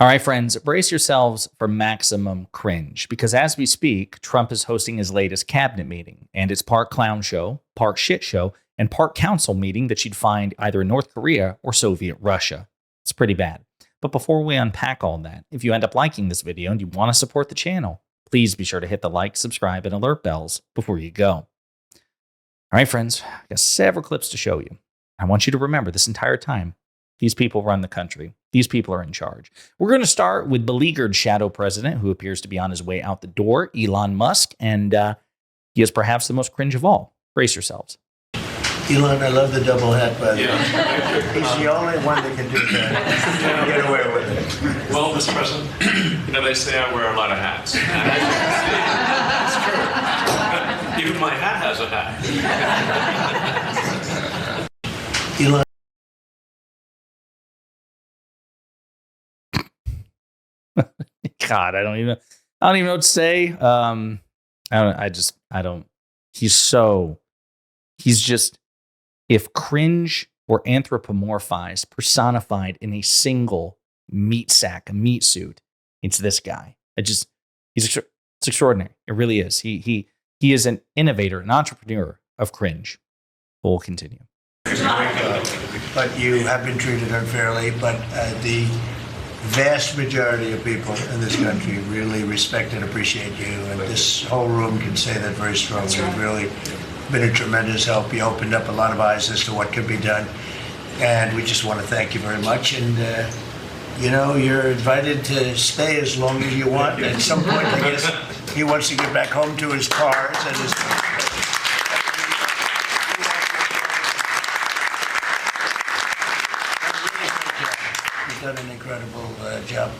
All right, friends, brace yourselves for maximum cringe, because as we speak, Trump is hosting his latest cabinet meeting, and it's part clown show, part shit show, and part council meeting that you'd find either in North Korea or Soviet Russia. It's pretty bad. But before we unpack all that, if you end up liking this video and you want to support the channel, please be sure to hit the like, subscribe, and alert bells before you go. All right, friends, I've got several clips to show you. I want you to remember this entire time, these people run the country. These people are in charge. We're going to start with beleaguered shadow president who appears to be on his way out the door, Elon Musk, and he is perhaps the most cringe of all. Brace yourselves. Elon, I love the double hat, by the way. He's the only one that can do that. Get away with it. Well, Mr. President, they say I wear a lot of hats. It's true. Even my hat has a hat. Elon. God, I don't even know what to say. He's just, if cringe were anthropomorphized, personified in a single meat sack, a meat suit, it's this guy. It's extraordinary. It really is. He is an innovator, an entrepreneur of cringe. We'll continue. But you have been treated unfairly, but the vast majority of people in this country really respect and appreciate you, and this whole room can say that very strongly. You've really been a tremendous help. You opened up a lot of eyes as to what could be done, and we just want to thank you very much. And you're invited to stay as long as you want. At some point, I guess he wants to get back home to his cars and his. You've done an incredible job.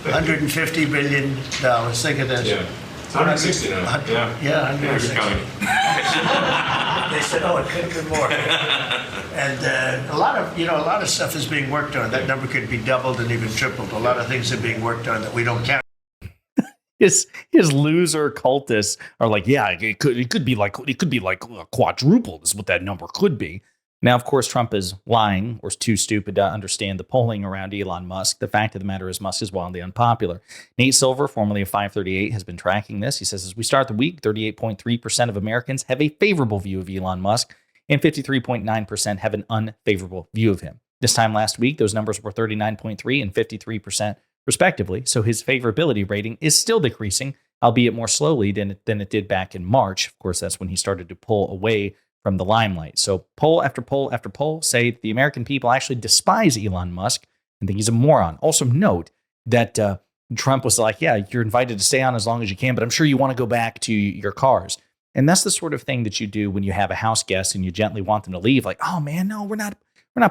$150 billion. Think of this. Yeah. It's 160 now. Yeah, 160. They said, "Oh, it could have been more." And a lot of stuff is being worked on. That number could be doubled and even tripled. A lot of things are being worked on that we don't count. His loser cultists are like, yeah, it could be like quadrupled is what that number could be. Now, of course, Trump is lying or is too stupid to understand the polling around Elon Musk. The fact of the matter is Musk is wildly unpopular. Nate Silver, formerly of 538, has been tracking this. He says, as we start the week, 38.3% of Americans have a favorable view of Elon Musk and 53.9% have an unfavorable view of him. This time last week, those numbers were 39.3 and 53% respectively. So his favorability rating is still decreasing, albeit more slowly than it did back in March. Of course, that's when he started to pull away from the limelight. So poll after poll after poll say the American people actually despise Elon Musk and think he's a moron. Also note that Trump was like, yeah, you're invited to stay on as long as you can, but I'm sure you want to go back to your cars. And that's the sort of thing that you do when you have a house guest and you gently want them to leave. Like, oh man, no, we're not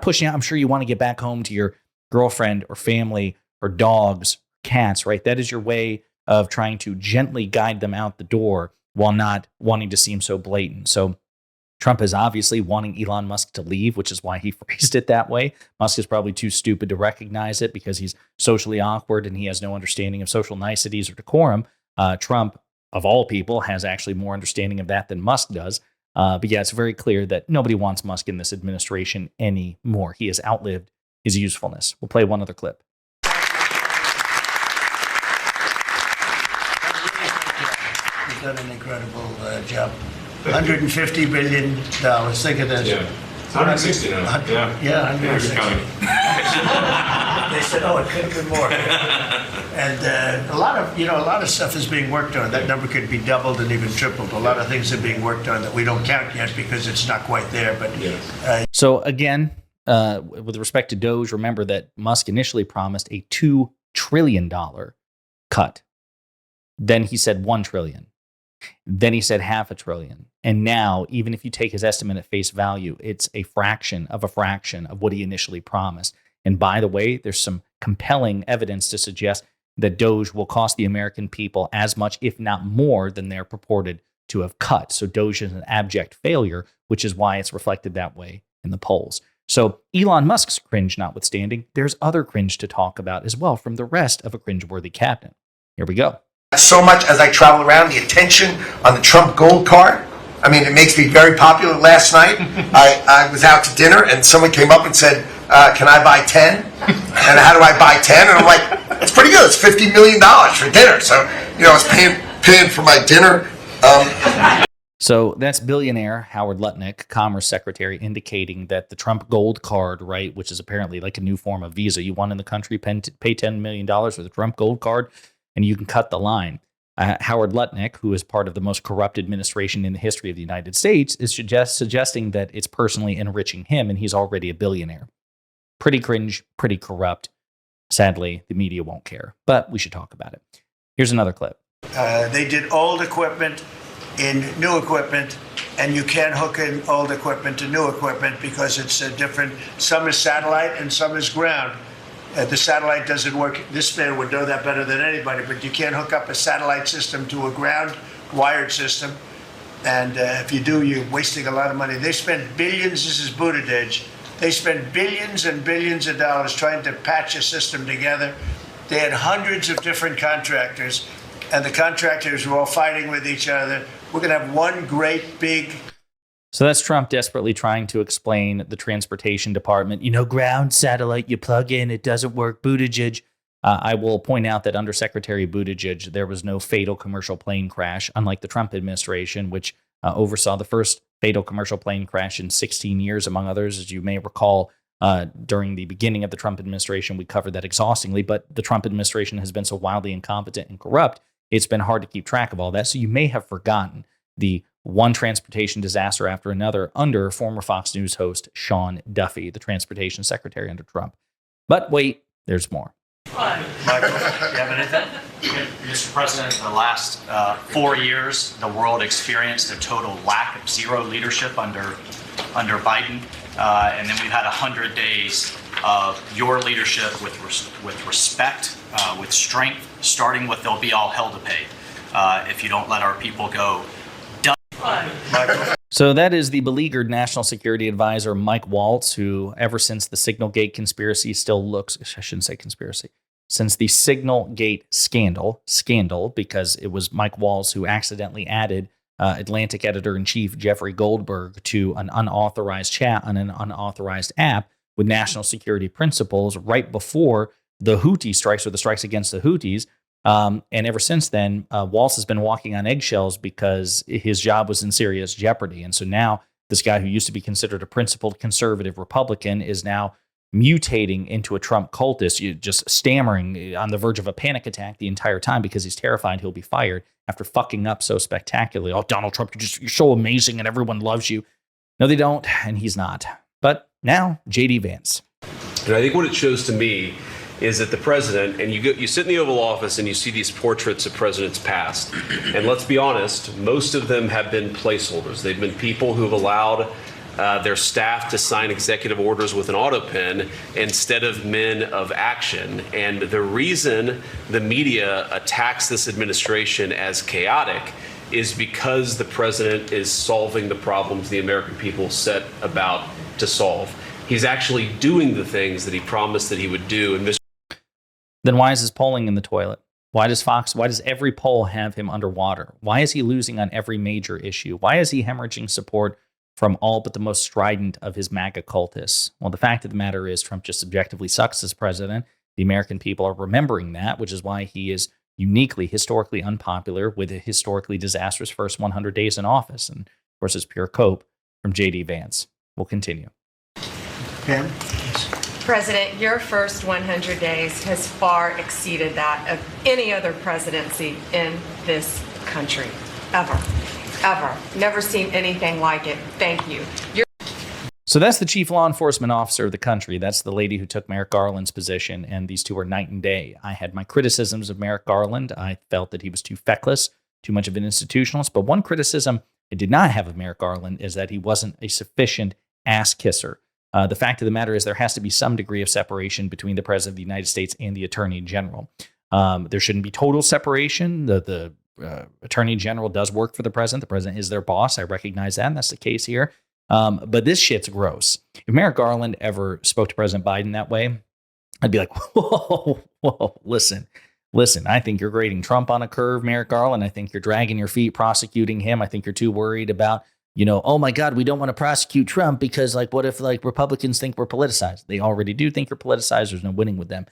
pushing out. I'm sure you want to get back home to your girlfriend or family or dogs, cats, right? That is your way of trying to gently guide them out the door while not wanting to seem so blatant. So Trump is obviously wanting Elon Musk to leave, which is why he phrased it that way. Musk is probably too stupid to recognize it because he's socially awkward and he has no understanding of social niceties or decorum. Trump, of all people, has actually more understanding of that than Musk does. But yeah, it's very clear that nobody wants Musk in this administration anymore. He has outlived his usefulness. We'll play one other clip. You've done an incredible job. $150 billion. Think of this. Yeah. It's 160 now. 160. They said, "Oh, it could have been more." And a lot of stuff is being worked on. That number could be doubled and even tripled. A lot of things are being worked on that we don't count yet because it's not quite there. But so again, with respect to Doge, remember that Musk initially promised a $2 trillion cut. Then he said $1 trillion. Then he said $500 billion. And now, even if you take his estimate at face value, it's a fraction of what he initially promised. And by the way, there's some compelling evidence to suggest that Doge will cost the American people as much, if not more, than they're purported to have cut. So Doge is an abject failure, which is why it's reflected that way in the polls. So Elon Musk's cringe notwithstanding, there's other cringe to talk about as well from the rest of a cringeworthy cabinet. Here we go. So much as I travel around, the attention on the Trump Gold Card, I mean, it makes me very popular. Last night, I was out to dinner, and someone came up and said, can I buy 10? And how do I buy 10? And I'm like, it's pretty was $50 million for dinner. So, I was paying for my dinner. So that's billionaire Howard Lutnick, Commerce Secretary, indicating that the Trump Gold Card, right, which is apparently like a new form of Visa. You want in the country, pay $10 million for the Trump Gold Card, and you can cut the line. Howard Lutnick, who is part of the most corrupt administration in the history of the United States, is suggesting that it's personally enriching him, and he's already a billionaire. Pretty cringe, pretty corrupt. Sadly, the media won't care, but we should talk about it. Here's another clip. They did old equipment in new equipment, and you can't hook in old equipment to new equipment because it's different. Some is satellite and some is ground. The satellite doesn't work. This man would know that better than anybody, but you can't hook up a satellite system to a ground wired system. And if you do, you're wasting a lot of money. They spent billions, this is Buttigieg, they spent billions and billions of dollars trying to patch a system together. They had hundreds of different contractors, and the contractors were all fighting with each other. We're going to have one great big... So that's Trump desperately trying to explain the transportation department. Ground satellite, you plug in, it doesn't work. Buttigieg. I will point out that under Secretary Buttigieg, there was no fatal commercial plane crash, unlike the Trump administration, which oversaw the first fatal commercial plane crash in 16 years, among others. As you may recall, during the beginning of the Trump administration, we covered that exhaustingly. But the Trump administration has been so wildly incompetent and corrupt, it's been hard to keep track of all that. So you may have forgotten the one transportation disaster after another under former Fox News host Sean Duffy, the transportation secretary under Trump. But wait, there's more. Michael, you have anything? Mr. President, in the last 4 years, the world experienced a total lack of zero leadership under Biden. And then we've had 100 days of your leadership with respect, with strength, starting with there'll be all hell to pay if you don't let our people go. So that is the beleaguered National Security Advisor Mike Waltz, who ever since the Signalgate conspiracy since the Signalgate scandal, because it was Mike Waltz who accidentally added Atlantic editor-in-chief Jeffrey Goldberg to an unauthorized chat on an unauthorized app with national security principles right before the Houthi strikes, or the strikes against the Houthis. And ever since then, Waltz has been walking on eggshells because his job was in serious jeopardy. And so now this guy who used to be considered a principled conservative Republican is now mutating into a Trump cultist, just stammering on the verge of a panic attack the entire time because he's terrified he'll be fired after fucking up so spectacularly. Oh, Donald Trump, you're so amazing and everyone loves you. No, they don't, and he's not. But now, J.D. Vance. And I think what it shows to me is that the president, and you sit in the Oval Office and you see these portraits of presidents past, and let's be honest, most of them have been placeholders. They've been people who have allowed their staff to sign executive orders with an auto pen instead of men of action. And the reason the media attacks this administration as chaotic is because the president is solving the problems the American people set about to solve. He's actually doing the things that he promised that he would do. And Then why is his polling in the toilet? Why does every poll have him underwater? Why is he losing on every major issue? Why is he hemorrhaging support from all but the most strident of his MAGA cultists? Well, the fact of the matter is Trump just objectively sucks as president. The American people are remembering that, which is why he is uniquely, historically unpopular with a historically disastrous first 100 days in office. And of course, it's pure cope from J.D. Vance. We'll continue. Pam? President, your first 100 days has far exceeded that of any other presidency in this country, ever. Never seen anything like it. Thank you. So that's the chief law enforcement officer of the country. That's the lady who took Merrick Garland's position, and these two are night and day. I had my criticisms of Merrick Garland. I felt that he was too feckless, too much of an institutionalist. But one criticism I did not have of Merrick Garland is that he wasn't a sufficient ass kisser. The fact of the matter is there has to be some degree of separation between the President of the United States and the Attorney General. There shouldn't be total separation. The Attorney General does work for the President. The President is their boss. I recognize that, and that's the case here. But this shit's gross. If Merrick Garland ever spoke to President Biden that way, I'd be like, whoa, listen. I think you're grading Trump on a curve, Merrick Garland. I think you're dragging your feet prosecuting him. I think you're too worried about, oh my God, we don't want to prosecute Trump because what if Republicans think we're politicized? They already do think you're politicized. There's no winning with them.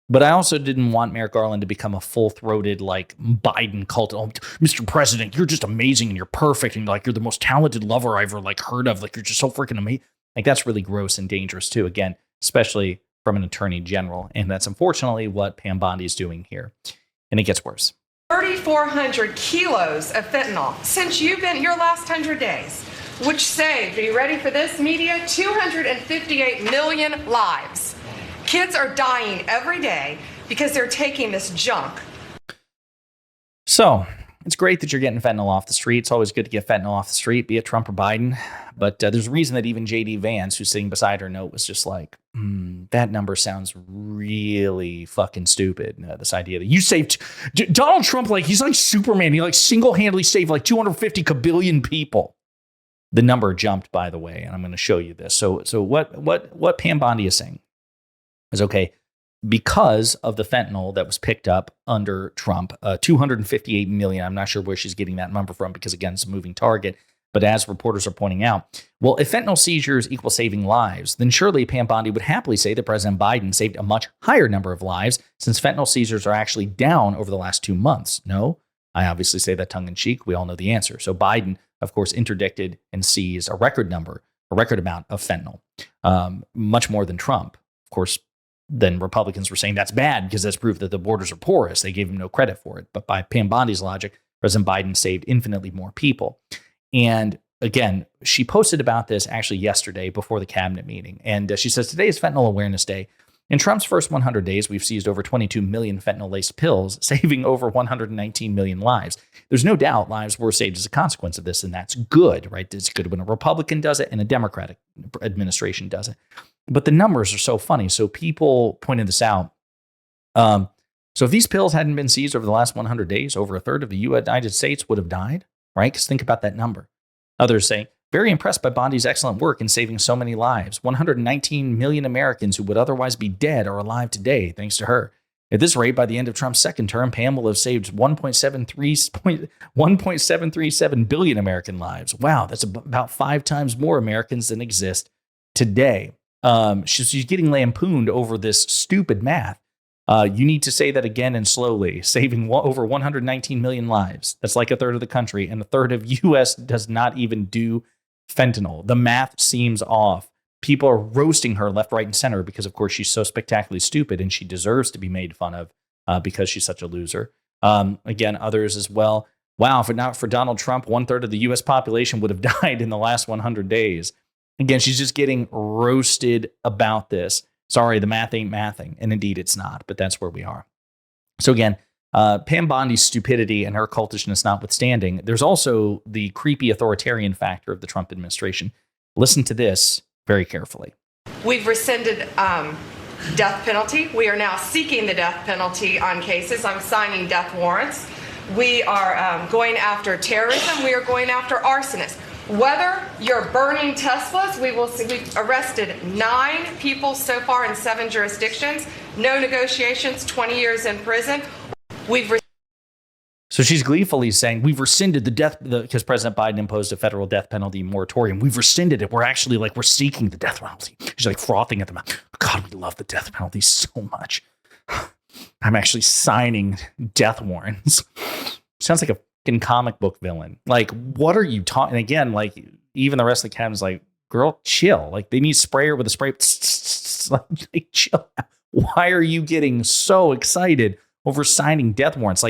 But I also didn't want Merrick Garland to become a full-throated, like, Biden cult. Oh, Mr. President, you're just amazing and you're perfect and like you're the most talented lover I've ever like heard of. Like you're just so freaking amazing. Like that's really gross and dangerous too. Again, especially from an attorney general, and that's unfortunately what Pam Bondi is doing here. And it gets worse. 3,400 kilos of fentanyl since you've been your last 100 days, which saved, are you ready for this, media? 258 million lives. Kids are dying every day because they're taking this junk. So it's great that you're getting fentanyl off the street. It's always good to get fentanyl off the street, be it Trump or Biden. But there's a reason that even J.D. Vance, who's sitting beside her note, was just like, that number sounds really fucking stupid. This idea that you saved Donald Trump, like he's like Superman. He like single-handedly saved like 250 kabillion people. The number jumped, by the way, and I'm going to show you this. So what Pam Bondi is saying is, okay, because of the fentanyl that was picked up under Trump, 258 million. I'm not sure where she's getting that number from because, again, it's a moving target. But as reporters are pointing out, well, if fentanyl seizures equal saving lives, then surely Pam Bondi would happily say that President Biden saved a much higher number of lives since fentanyl seizures are actually down over the last 2 months. No, I obviously say that tongue in cheek. We all know the answer. So Biden, of course, interdicted and seized a record amount of fentanyl, much more than Trump. Of course, then Republicans were saying that's bad because that's proof that the borders are porous. They gave him no credit for it. But by Pam Bondi's logic, President Biden saved infinitely more people. And again, she posted about this actually yesterday before the cabinet meeting. And she says, today is Fentanyl Awareness Day. In Trump's first 100 days, we've seized over 22 million fentanyl-laced pills, saving over 119 million lives. There's no doubt lives were saved as a consequence of this, and that's good, right? It's good when a Republican does it and a Democratic administration does it. But the numbers are so funny. So people pointed this out. So if these pills hadn't been seized over the last 100 days, over a third of the United States would have died, right? Because think about that number. Others say, very impressed by Bondi's excellent work in saving so many lives. 119 million Americans who would otherwise be dead are alive today, thanks to her. At this rate, by the end of Trump's second term, Pam will have saved 1.737 billion American lives. Wow, that's about 5 times more Americans than exist today. She's getting lampooned over this stupid math. You need to say that again and slowly, saving over 119 million lives. That's like a third of the country, and a third of U.S. does not even do fentanyl. The math seems off. People are roasting her left, right, and center because, of course, she's so spectacularly stupid and she deserves to be made fun of because she's such a loser. Again, others as well. Wow, if not for Donald Trump, 1/3 of the U.S. population would have died in the last 100 days. Again, she's just getting roasted about this. Sorry, the math ain't mathing. And indeed, it's not, but that's where we are. So again, Pam Bondi's stupidity and her cultishness notwithstanding, there's also the creepy authoritarian factor of the Trump administration. Listen to this very carefully. We've rescinded death penalty. We are now seeking the death penalty on cases. I'm signing death warrants. We are going after terrorism. We are going after arsonists. Whether you're burning Teslas, we've arrested 9 people so far in 7 jurisdictions. No negotiations, 20 years in prison. So she's gleefully saying, we've rescinded the death, because President Biden imposed a federal death penalty moratorium. We've rescinded it. We're actually we're seeking the death penalty. She's like frothing at the mouth. God, we love the death penalty so much. I'm actually signing death warrants. Sounds like a fucking comic book villain. Like, what are you talking? And again, even the rest of the cabinet's like, girl, chill. Like, they need sprayer with a spray. Like, chill. Why are you getting so excited over signing death warrants?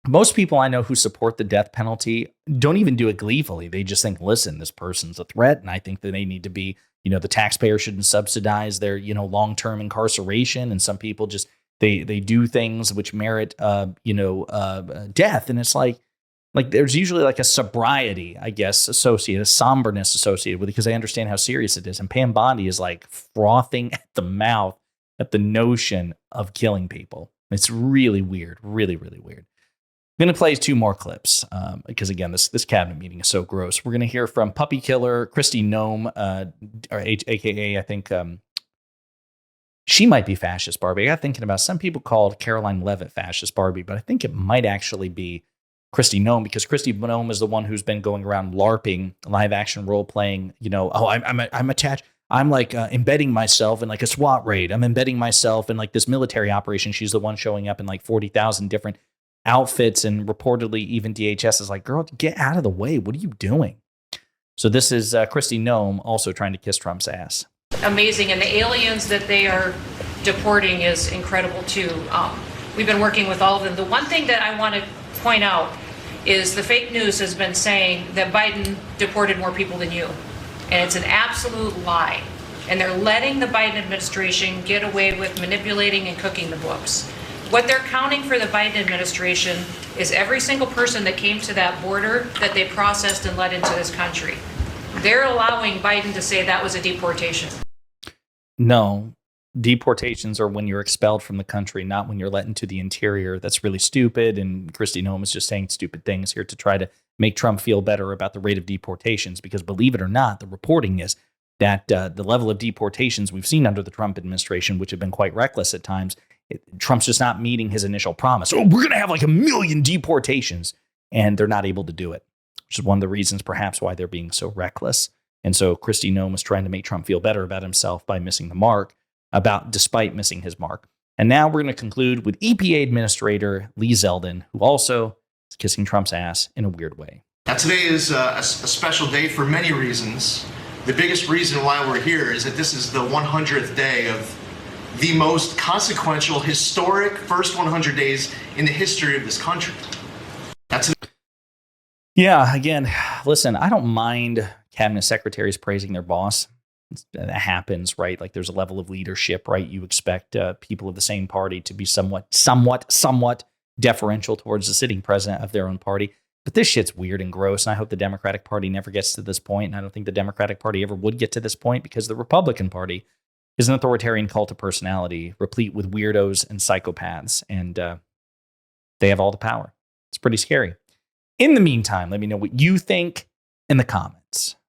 Most people I know who support the death penalty don't even do it gleefully. They just think, listen, this person's a threat, and I think that they need to be, the taxpayer shouldn't subsidize their, long-term incarceration. And some people just, they do things which merit, death. And it's like there's usually a sobriety, I guess, associated, a somberness associated with it, because they understand how serious it is. And Pam Bondi is frothing at the mouth at the notion of killing people. It's really weird, really, really weird. I'm going to play 2 more clips because, again, this cabinet meeting is so gross. We're going to hear from puppy killer Christy Gnome, or AKA, I think she might be fascist Barbie. I got thinking about, some people called Caroline Leavitt fascist Barbie, but I think it might actually be Christy Gnome, because Christy Gnome is the one who's been going around LARPing, live action role playing. I'm attached. I'm like embedding myself in like a SWAT raid. I'm embedding myself in like this military operation. She's the one showing up in like 40,000 different outfits, and reportedly even DHS is like, girl, get out of the way. What are you doing? So this is Christy Gnome also trying to kiss Trump's ass. Amazing, and the aliens that they are deporting is incredible too. We've been working with all of them. The one thing that I want to point out is the fake news has been saying that Biden deported more people than you, and it's an absolute lie. And they're letting the Biden administration get away with manipulating and cooking the books. What they're counting for the Biden administration is every single person that came to that border that they processed and let into this country. They're allowing Biden to say that was a deportation. No, deportations are when you're expelled from the country, not when you're let into the interior. That's really stupid. And Christy Gnome is just saying stupid things here to try to make Trump feel better about the rate of deportations. Because believe it or not, the reporting is that the level of deportations we've seen under the Trump administration, which have been quite reckless at times, Trump's just not meeting his initial promise. Oh, we're going to have like 1 million deportations, and they're not able to do it, which is one of the reasons perhaps why they're being so reckless. And so Christy Gnome was trying to make Trump feel better about himself by missing the mark, despite missing his mark. And now we're going to conclude with EPA Administrator Lee Zeldon, who also is kissing Trump's ass in a weird way. Now, today is a special day for many reasons. The biggest reason why we're here is that this is the 100th day of the most consequential, historic first 100 days in the history of this country. Yeah, again, listen, I don't mind cabinet secretaries praising their boss. That happens, right? Like there's a level of leadership, right? You expect people of the same party to be somewhat deferential towards the sitting president of their own party. But this shit's weird and gross, and I hope the Democratic Party never gets to this point. And I don't think the Democratic Party ever would get to this point, because the Republican Party is an authoritarian cult of personality, replete with weirdos and psychopaths, and they have all the power. It's pretty scary. In the meantime, let me know what you think in the comments.